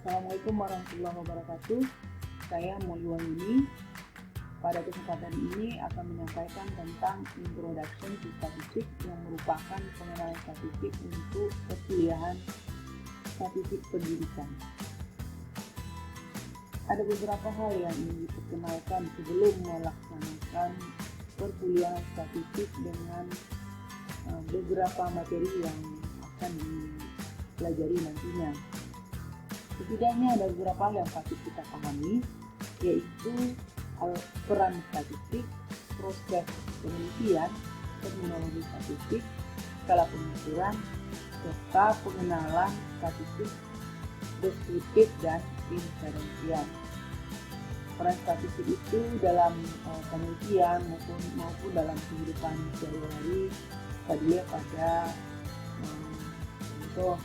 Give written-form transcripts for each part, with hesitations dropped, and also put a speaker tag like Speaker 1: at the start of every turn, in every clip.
Speaker 1: Assalamualaikum warahmatullahi wabarakatuh. Saya Mulyani. Pada kesempatan ini akan menyampaikan tentang Introduction to Statistics yang merupakan pengenalan statistik untuk perkuliahan statistik pendidikan. Ada beberapa hal yang ingin diperkenalkan sebelum melaksanakan perkuliahan statistik dengan beberapa materi yang akan dipelajari nantinya. Setidaknya ada beberapa hal yang patut kita pahami, yaitu peran statistik, proses penelitian, terminologi statistik, skala pengukuran, serta pengenalan statistik deskriptif dan inferensial. Peran statistik itu dalam penelitian maupun dalam kehidupan sehari-hari terdiri pada contoh.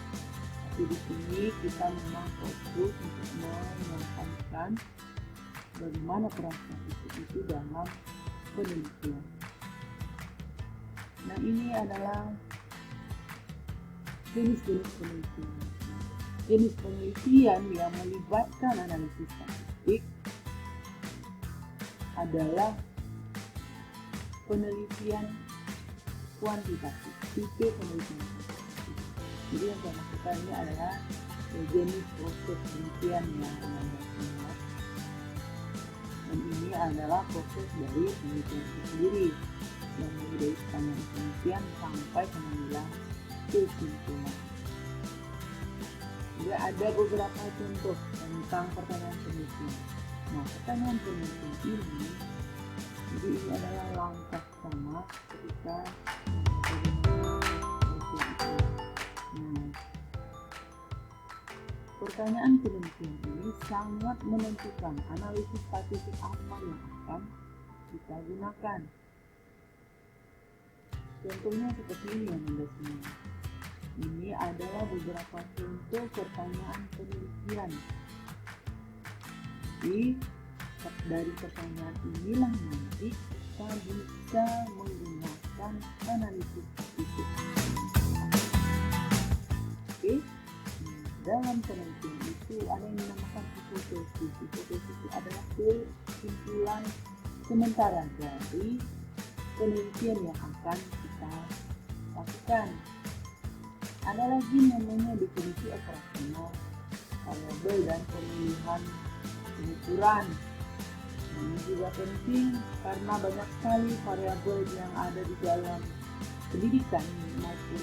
Speaker 1: Di sini kita memang fokus untuk menyampaikan bagaimana peran statistik itu dalam penelitian. Nah, ini adalah jenis-jenis penelitian. Jenis penelitian yang melibatkan analisis statistik adalah penelitian kuantitatif, tipe penelitian kuantitatif. Jadi yang saya maksudkan ini adalah jenis proses penelitian yang benar. Dan ini adalah proses dari penelitian itu sendiri, yang mulai dari pertanyaan penelitian sampai pengambilan kesimpulan. Jadi ada beberapa contoh tentang pertanyaan penelitian. Nah, pertanyaan penelitian ini, jadi ini adalah langkah pertama ketika pertanyaan penelitian ini sangat menentukan analisis statistik apa yang akan kita gunakan. Contohnya seperti ini yang Anda semua. Ini adalah beberapa contoh pertanyaan penelitian. Dari pertanyaan inilah nanti kita bisa menggunakan analisis statistik. Oke. Dalam penelitian itu ada yang dinamakan hipotesis. Hipotesis itu adalah kesimpulan sementara dari penelitian yang akan kita lakukan. Ada lagi namanya definisi operasional, variabel dan pemilihan pengukuran. Ini juga penting karena banyak sekali variabel yang ada di dalam pendidikan maupun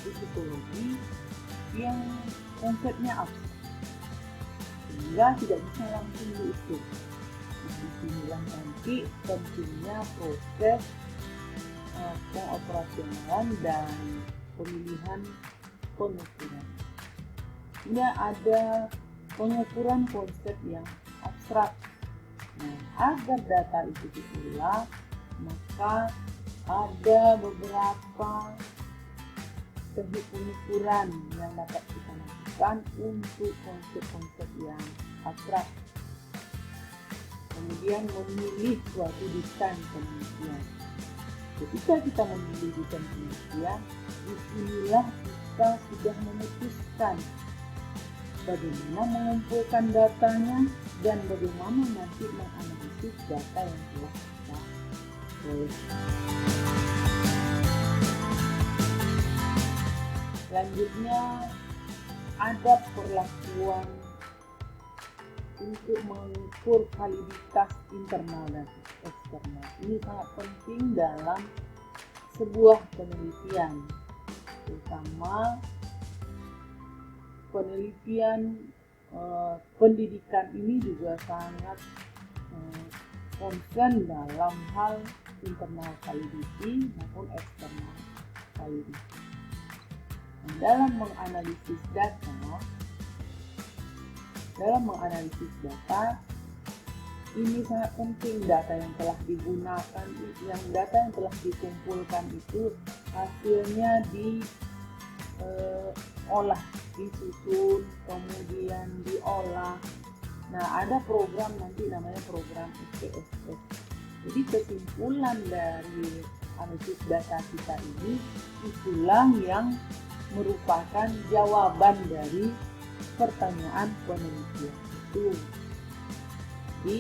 Speaker 1: psikologi yang konsepnya abstrak, sehingga tidak bisa langsung diukur. Disinilah nanti pentingnya proses pengoperasionalan dan pemilihan pengukuran. Ini ada pengukuran konsep yang abstrak. Nah, agar data itu diolah, maka ada beberapa teknik pengukuran yang dapat kita lakukan untuk konsep-konsep yang abstrak. Kemudian memilih suatu desain penelitian. Ketika kita memilih desain penelitian, disinilah kita sudah memutuskan bagaimana mengumpulkan datanya dan bagaimana nanti menganalisis data yang telah kita peroleh. Selanjutnya ada perlakuan untuk mengukur validitas internal dan eksternal. Ini sangat penting dalam sebuah penelitian, terutama penelitian pendidikan ini juga sangat concern dalam hal internal validity maupun external validity. Dalam menganalisis data, ini sangat penting data yang telah digunakan, data yang telah dikumpulkan itu hasilnya diolah, disusun, kemudian diolah. Nah, ada program nanti namanya program SPSS. Jadi kesimpulan dari analisis data kita ini itulah yang merupakan jawaban dari pertanyaan penelitian itu. Jadi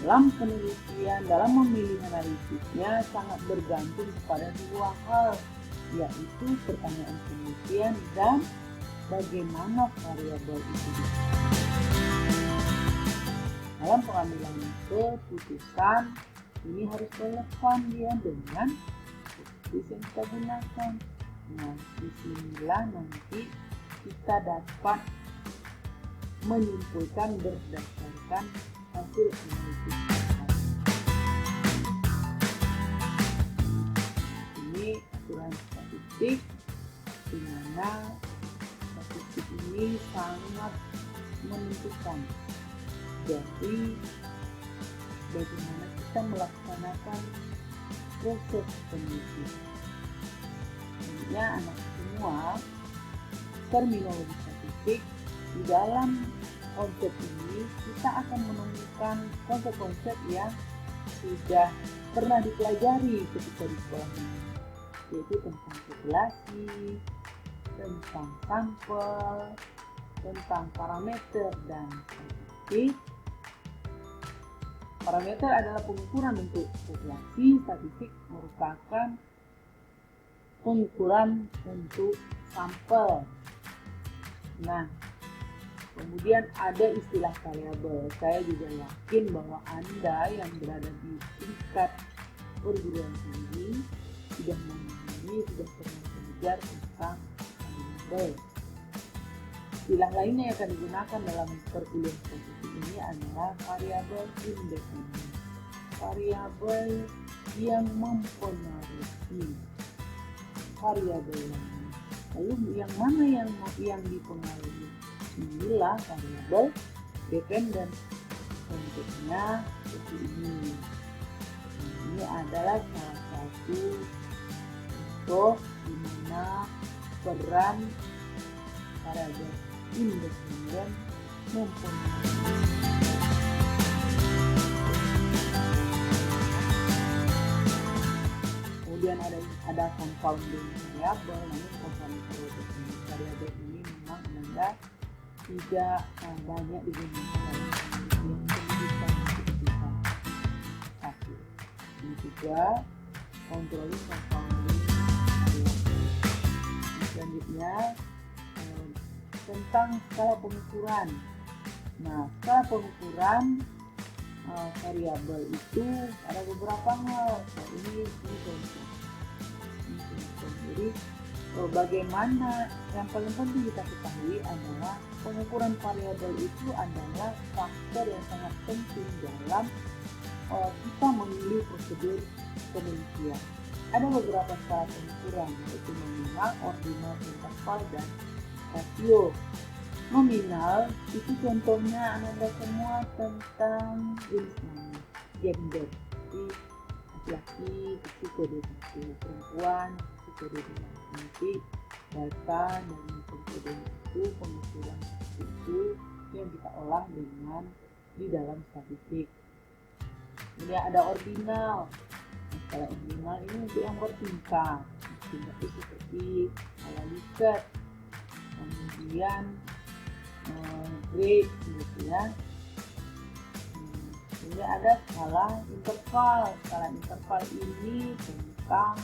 Speaker 1: dalam penelitian, dalam memilih analisisnya sangat bergantung kepada dua hal, yaitu pertanyaan penelitian dan bagaimana variabel itu. Dalam pengambilan keputusan, ini harus relevan dia dengan keputusan yang kita gunakan. Nah, disinilah nanti kita dapat menyimpulkan berdasarkan hasil analisis. Ini aturan statistik, di mana statistik ini sangat menentukan. Jadi, bagaimana kita melaksanakan proses penelitian. Sebenarnya anak semua terminologi statistik di dalam konsep ini kita akan menemukan konsep-konsep yang sudah pernah dipelajari ketika di sekolah ini, yaitu tentang populasi, tentang sampel, tentang parameter dan statistik. Parameter adalah pengukuran bentuk populasi, statistik merupakan pengukuran untuk sampel. Nah, kemudian ada istilah variabel. Saya juga yakin bahwa Anda yang berada di tingkat perguruan tinggi sudah memahami, sudah pernah belajar tentang variabel. Istilah lainnya yang akan digunakan dalam perkuliahan statistik ini adalah variabel independen. Variabel yang mempengaruhi variabel lain. Lalu yang mana yang dipengaruhi? Inilah variabel dependen. Contohnya seperti ini. Ini adalah salah satu contoh di mana peran variabel independen mempengaruhi. Kemudian ada confounding variabel, namun confounding variabel ini memang Anda tidak banyak digunakan dalam penelitian keputusan hasil. Ini juga controlling confounding variabel. Selanjutnya tentang skala pengukuran. Nah, skala pengukuran variabel itu ada beberapa hal. Nah, ini contoh. Jadi bagaimana yang paling penting kita ketahui adalah pengukuran variabel itu adalah faktor yang sangat penting dalam kita memilih prosedur penelitian. Ada beberapa skala pengukuran, yaitu nominal, ordinal, interval, dan rasio. Nominal itu contohnya Anda semua tentang jenis nama, gender. Jadi laki-laki itu kode 1, perempuan itu kode 2. Nanti data dari kode itu, pengukuran itu yang kita olah dengan di dalam statistik. Kemudian ada ordinal. Skala ordinal ini untuk yang bertingkat. Tingkat itu seperti skala Likert. Kemudian grade gitu ya. Kemudian ada skala interval. Skala interval ini tentang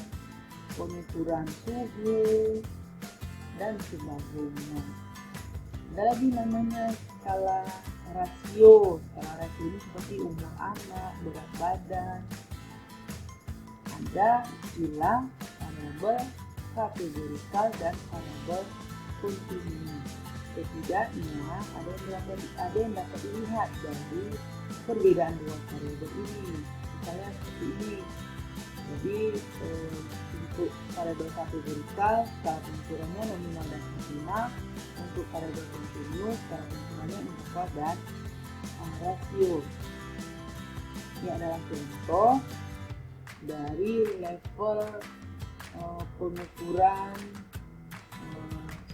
Speaker 1: pengukuran suhu dan sebagainya. Ada lagi namanya skala rasio. Skala rasio ini seperti umur anak, berat badan. Ada istilah variabel kategorikal dan variabel kontinu. Setidaknya ada yang dapat dilihat dari perbedaan dua variabel ini. Misalnya seperti ini. Jadi untuk variabel kategorikal, skala pengukurannya nominal dan ordinal. Untuk variabel kontinu, skala pengukurannya interval dan rasio. Ini adalah contoh dari level pengukuran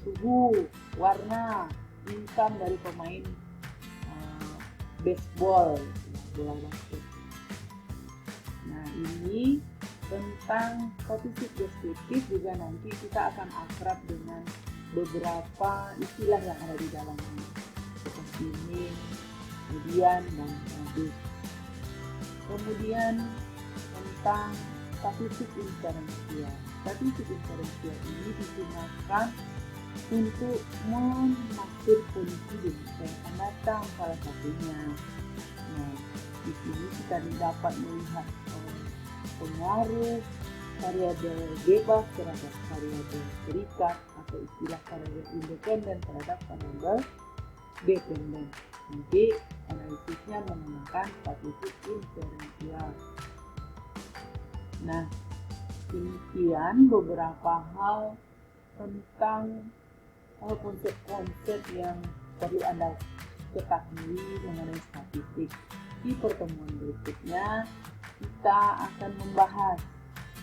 Speaker 1: suhu, warna, income dari pemain baseball, bola basket. Nah, ini tentang statistik deskriptif juga nanti kita akan akrab dengan beberapa istilah yang ada di dalamnya, seperti mean, median, dan average. Kemudian tentang statistik inferensial. Statistik inferensial ini digunakan untuk mengatur kondisi dinamika yang akan datang, salah satunya. Nah, di sini kita dapat melihat pengaruh variabel bebas terhadap variabel terikat, atau istilah variabel independen terhadap variabel dependen. Nanti analisisnya menggunakan statistik inferensial. Nah, demikian beberapa hal tentang konsep-konsep yang perlu Anda ketahui mengenai statistik. Di pertemuan berikutnya kita akan membahas,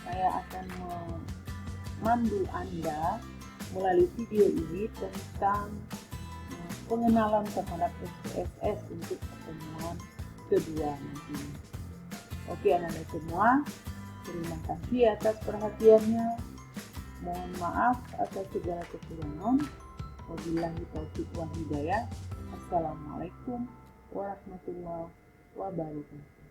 Speaker 1: saya akan memandu Anda melalui video ini tentang pengenalan terhadap SPSS untuk pertemuan kedua nanti. Oke anak-anak semua, terima kasih atas perhatiannya. Mohon maaf atas segala kekurangan. Wabillahi taufiq wal hidayah. Assalamualaikum warahmatullahi wabarakatuh.